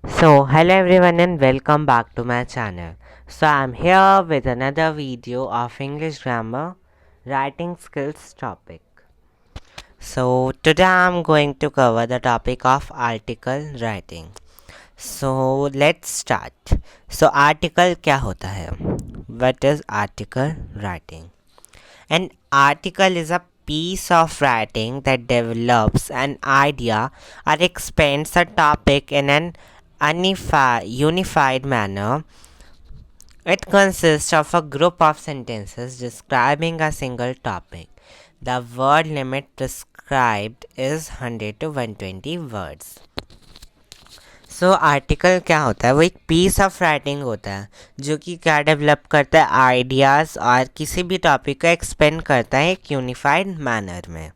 Hello everyone and welcome back to my channel. I'm here with another video of English grammar writing skills topic. Today I'm going to cover the topic of article writing. Let's start. Article क्या होता है? What is article writing? An article is a piece of writing that develops an idea or expands a topic in an unified manner. It consists of a group of sentences describing a single topic. The word limit prescribed is 100 to 120 words. Article क्या होता है? वो एक piece of writing होता है जो कि क्या डेवलप करता है, आइडियाज़ और किसी भी टॉपिक को एक्सपेंड करता है एक यूनिफाइड मैनर में।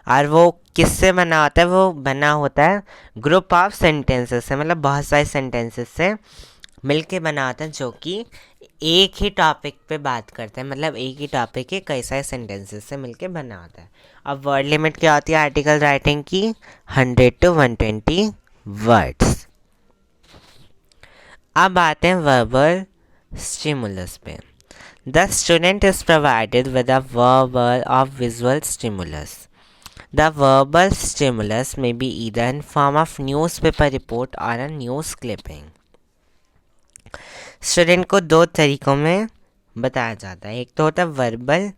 और वो किससे बना होता है? वो बना होता है ग्रुप ऑफ सेंटेंसेस से, मतलब बहुत सारे सेंटेंसेस से मिलके बना होता है जो कि एक ही टॉपिक पे बात करते हैं, मतलब एक ही टॉपिक के कई सारे सेंटेंसेस से मिलके बना होता है। अब वर्ड लिमिट क्या होती है आर्टिकल राइटिंग की? 100 to 120 वर्ड्स। अब आते हैं वर्बल स्टिमुलस पे। The student is provided with a verbal और visual stimulus. The verbal stimulus may be either in form of newspaper report or a news clipping. Student को दो तरीकों में बताया जाता है, एक तो होता है वर्बल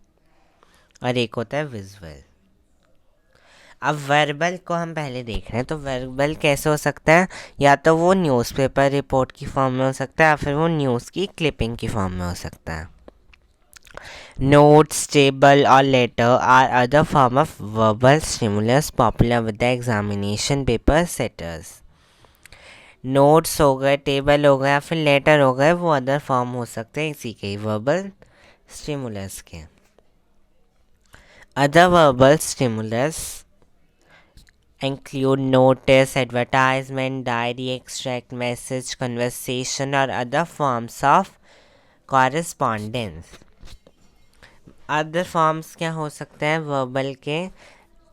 और एक होता है विजुअल। अब वर्बल को हम पहले देख रहे हैं, तो वर्बल कैसे हो सकता है? या तो वो न्यूज़पेपर रिपोर्ट की फॉर्म में हो सकता है या फिर वो न्यूज़ की क्लिपिंग की फॉर्म में हो सकता है। Notes, table or letter are other form of verbal stimulus popular with the examination paper setters. Notes हो गए, टेबल हो गया या फिर लेटर हो गए, वो अदर फॉर्म हो सकते हैं इसी के वर्बल स्टिमुलस के। Other verbal stimulus include notice, advertisement, diary extract, message, conversation और other forms of correspondence. Other forms क्या हो सकते हैं वर्बल के?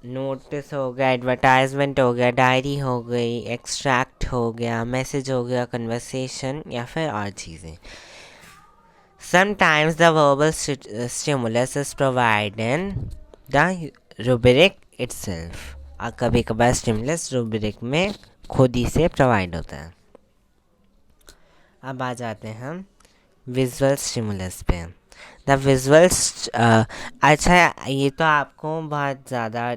नोटिस हो गया, एडवर्टाइजमेंट हो गया, डायरी हो गई, एक्सट्रैक्ट हो गया, मैसेज हो गया, कन्वर्सेशन या फिर और चीज़ें। Sometimes the verbal stimulus is provided the rubric itself. और कभी कभार स्टिमुलस रूब्रिक में खुद ही से प्रोवाइड होता है। अब आ जाते हैं हम विजुअल स्टिमुलस पे। द विजुअल्स अच्छा, ये तो आपको बहुत ज़्यादा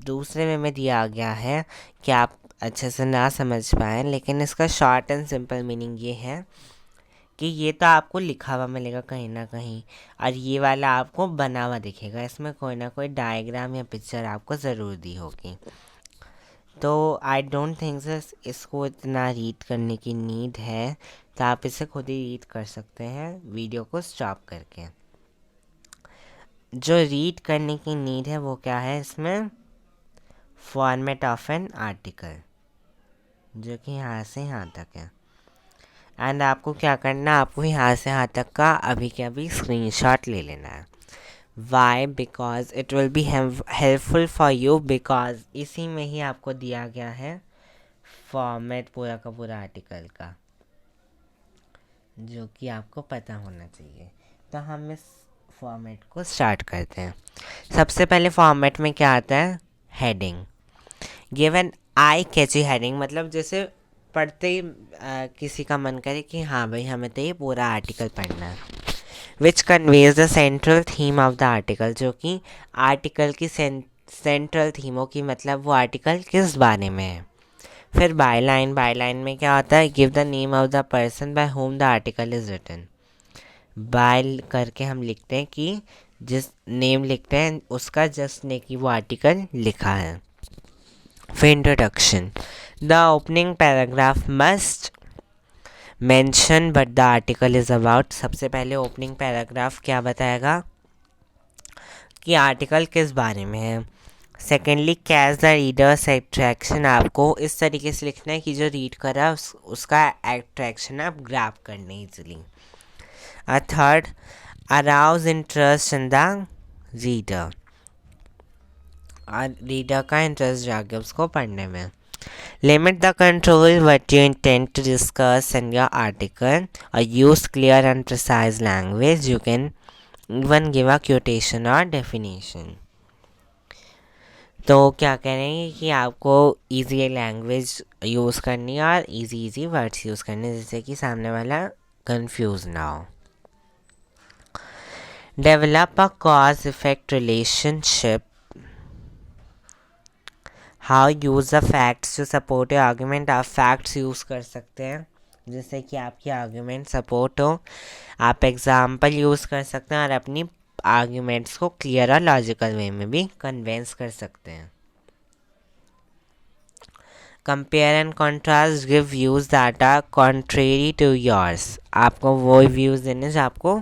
दूसरे वे में दिया गया है कि आप अच्छे से ना समझ पाएँ, लेकिन इसका शॉर्ट एंड सिंपल मीनिंग ये है कि ये तो आपको लिखा हुआ मिलेगा कहीं ना कहीं, और ये वाला आपको बना हुआ दिखेगा। इसमें कोई ना कोई डायग्राम या पिक्चर आपको ज़रूर दी होगी। तो आई डोंट थिंक इसको इतना रीड करने की नीड है, तो आप इसे खुद ही रीड कर सकते हैं वीडियो को स्टॉप करके। जो रीड करने की नीड है वो क्या है इसमें? फॉर्मेट ऑफ एन आर्टिकल, जो कि यहाँ से यहाँ तक है। एंड आपको क्या करना, आपको यहाँ से यहाँ तक का अभी के अभी स्क्रीनशॉट ले लेना है। Why? Because it will be helpful for you, because इसी में ही आपको दिया गया है फॉर्मेट पूरा का पूरा आर्टिकल का, जो कि आपको पता होना चाहिए। तो हम इस फॉर्मेट को स्टार्ट करते हैं। सबसे पहले फॉर्मेट में क्या आता है? Heading. Given eye catchy heading, मतलब जैसे पढ़ते ही किसी का मन करे कि हाँ भाई हमें तो ये पूरा आर्टिकल पढ़ना है। Which conveys the central theme of the article, जो कि आर्टिकल की सेंट्रल थीमों की, मतलब वो आर्टिकल किस बारे में है। फिर बायलाइन। बायलाइन में क्या होता है? Give the name of the person by whom the article is written. By करके हम लिखते हैं कि जिस नेम लिखते हैं उसका जस्ट ने कि वो आर्टिकल लिखा है। फिर introduction. The opening paragraph must mention but the article is about. सबसे पहले ओपनिंग पैराग्राफ क्या बताएगा कि आर्टिकल किस बारे में है। Secondly, catch the readers attraction. आपको इस तरीके से लिखना है कि जो रीड कर रहा है उसका एट्रैक्शन आप ग्रैब करने easily. Third, arouse interest in the reader, और रीडर का इंटरेस्ट जागे उसको पढ़ने में। Limit the control what you intend to discuss in your article, or use clear and precise language. You can even give a quotation or definition. तो क्या करेंगे कि आपको इजी लैंग्वेज यूज़ करनी है और इजी वर्ड्स यूज़ करने, जिससे कि सामने वाला कंफ्यूज ना हो. Develop a cause effect relationship. How use the facts to support your argument. आप फैक्ट्स यूज़ कर सकते हैं जिससे कि आपकी आर्ग्यूमेंट सपोर्ट हो. आप एग्जाम्पल यूज़ कर सकते हैं और अपनी आर्ग्यूमेंट्स को क्लियर और लॉजिकल वे में भी कन्वेंस कर सकते हैं. Compare and contrast. Give views that are contrary to yours. आपको वो व्यूज़ देने जो आपको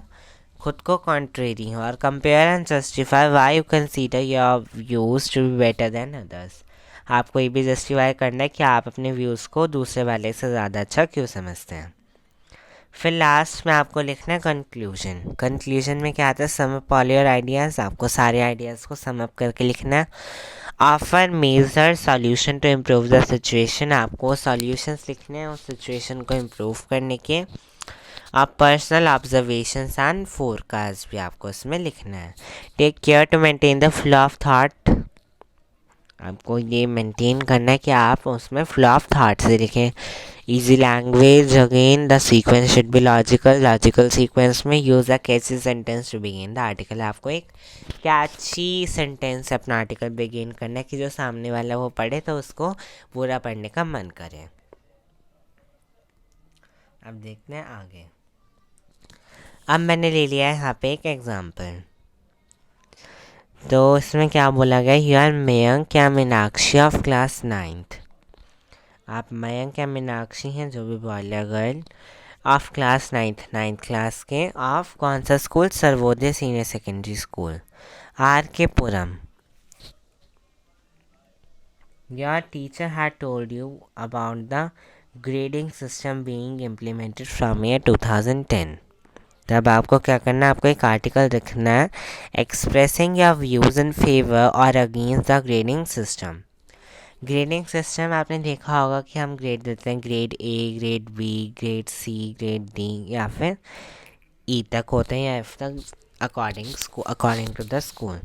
खुद को कॉन्ट्रेरी हो. और compare and justify why you consider your views to be better than others. आपको ये भी जस्टिफाई करना है कि आप अपने व्यूज़ को दूसरे वाले से ज़्यादा अच्छा क्यों समझते हैं. फिर लास्ट में आपको लिखना है कंक्लूजन. कंक्लूजन में क्या आता है, sum up all your ideas. आपको सारे आइडियाज़ को सम अप करके लिखना है. Offer major solution to improve the situation. आपको सॉल्यूशंस लिखने हैं उस सिचुएशन को इम्प्रूव करने के. आप पर्सनल ऑब्जर्वेशंस एंड फोरकास्ट भी आपको इसमें लिखना है. Take care to maintain the flow of thought. आपको ये मेंटेन करना है कि आप उसमें फ्लो ऑफ थाट से लिखें. Easy language. Again the sequence should be logical sequence में use a catchy sentence to begin the article. आपको एक कैची सेंटेंस अपना आर्टिकल बिगिन करना है कि जो सामने वाला वो पढ़े तो उसको पूरा पढ़ने का मन करे. अब देखते हैं आगे. अब मैंने ले लिया है यहाँ पे एक एग्जाम्पल. तो इसमें क्या बोला गया, यू आर मयंक या मीनाक्षी ऑफ क्लास 9th. आप मयंक या मीनाक्षी हैं, जो भी बॉय या girl, of class 9th class के. ऑफ कौन सा school, Sarvodaya senior secondary school, R K Puram. Your teacher had told you about the grading system being implemented from year 2010. तब आपको क्या करना है, आपको एक आर्टिकल लिखना है expressing your views in favour और against the grading system. Grading system आपने देखा होगा कि हम ग्रेड देते हैं, grade A, grade B, grade C, grade D, या फिर ई तक होते हैं, या एफ तक, अकॉर्डिंग टू द स्कूल.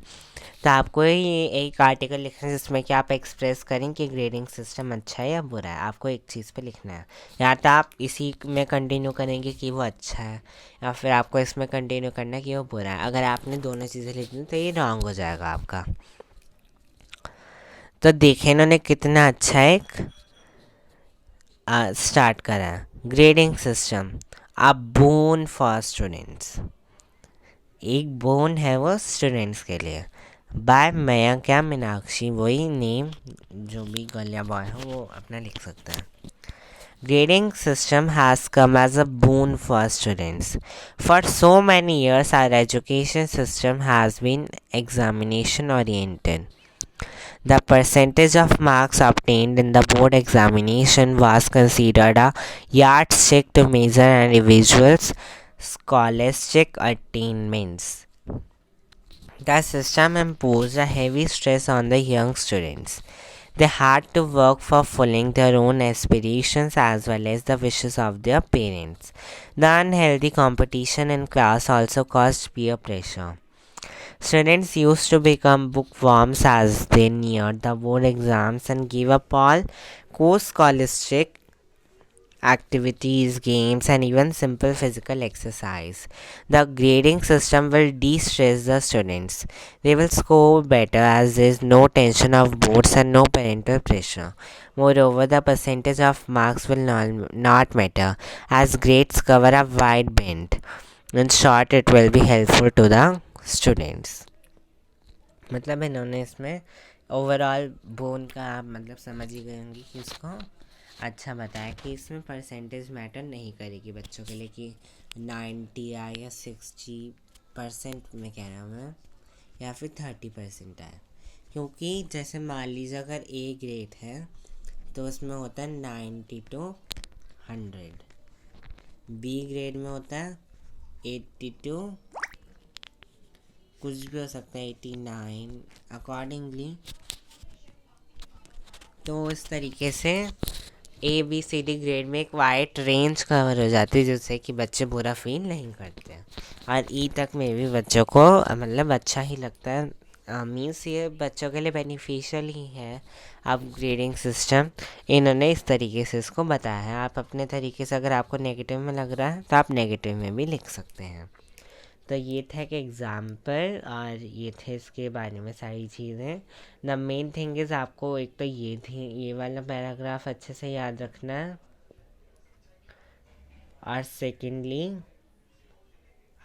तो आपको ये एक आर्टिकल लिखना है जिसमें कि आप एक्सप्रेस करें कि ग्रेडिंग सिस्टम अच्छा है या बुरा है. आपको एक चीज़ पे लिखना है. या तो आप इसी में कंटिन्यू करेंगे कि वो अच्छा है, या फिर आपको इसमें कंटिन्यू करना है कि वो बुरा है. अगर आपने दोनों चीज़ें लिख दी तो ये रॉन्ग हो जाएगा आपका. तो देखें इन्होंने कितना अच्छा एक स्टार्ट करा है. Grading system a bone for students. एक बोन है वो स्टूडेंट्स के लिए. बाय मयंक या मीनाक्षी, वही नेम जो भी गर्ल या बॉय हो वो अपना लिख सकता है. Grading system has come as a boon for students. For so many years, our education system has been examination oriented. The percentage of marks obtained in the board examination was considered a yardstick to measure an individual's scholastic attainments. The system imposed a heavy stress on the young students. They had to work for fulfilling their own aspirations as well as the wishes of their parents. The unhealthy competition in class also caused peer pressure. Students used to become bookworms as they neared the board exams and gave up all co-scholastic activities, games, and even simple physical exercise. The grading system will de-stress the students. They will score better as there is no tension of boards and no parental pressure. Moreover, the percentage of marks will not matter as grades cover a wide band. In short, it will be helpful to the students. मतलब इन्होंने इसमें overall bone का आप मतलब समझ ही गए होंगे कि उसको अच्छा बताया कि इसमें परसेंटेज मैटर नहीं करेगी बच्चों के लिए कि 90 आए या 60% में कह रहा हूँ मैं, या फिर 30% आए. क्योंकि जैसे मान लीजिए अगर ए ग्रेड है तो उसमें होता है 90 to 100. बी ग्रेड में होता है 80 to कुछ भी हो सकता है 89. अकॉर्डिंगली तो इस तरीके से ABCD ग्रेड में एक वाइड रेंज कवर हो जाती है, जिससे कि बच्चे बुरा फील नहीं करते हैं। और तक में भी बच्चों को मतलब अच्छा ही लगता है। मीन्स ये बच्चों के लिए बेनिफिशियल ही है अपग्रेडिंग सिस्टम। इन्होंने इस तरीके से इसको बताया है। आप अपने तरीके से, अगर आपको नेगेटिव में लग रहा है तो आप नेगेटिव में भी लिख सकते हैं। तो ये था एक एग्ज़ाम्पल, और ये थे इसके बारे में सारी चीज़ें। द मेन थिंग इज़ आपको एक तो ये वाला पैराग्राफ अच्छे से याद रखना है, और सेकेंडली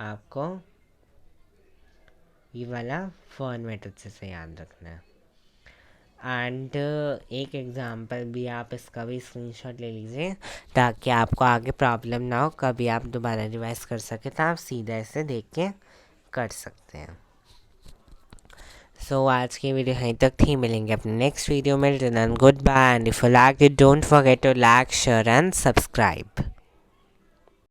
आपको ये वाला फॉर्मेट अच्छे से याद रखना है। एंड एक एग्ज़ाम्पल भी आप इसका भी स्क्रीनशॉट ले लीजिए, ताकि आपको आगे प्रॉब्लम ना हो, कभी आप दोबारा रिवाइज कर सके तो आप सीधा इसे देख के कर सकते हैं। सो आज की वीडियो यहीं तक थी। मिलेंगे अपने नेक्स्ट वीडियो में। Goodbye, and if you like it don't forget to like, share and subscribe.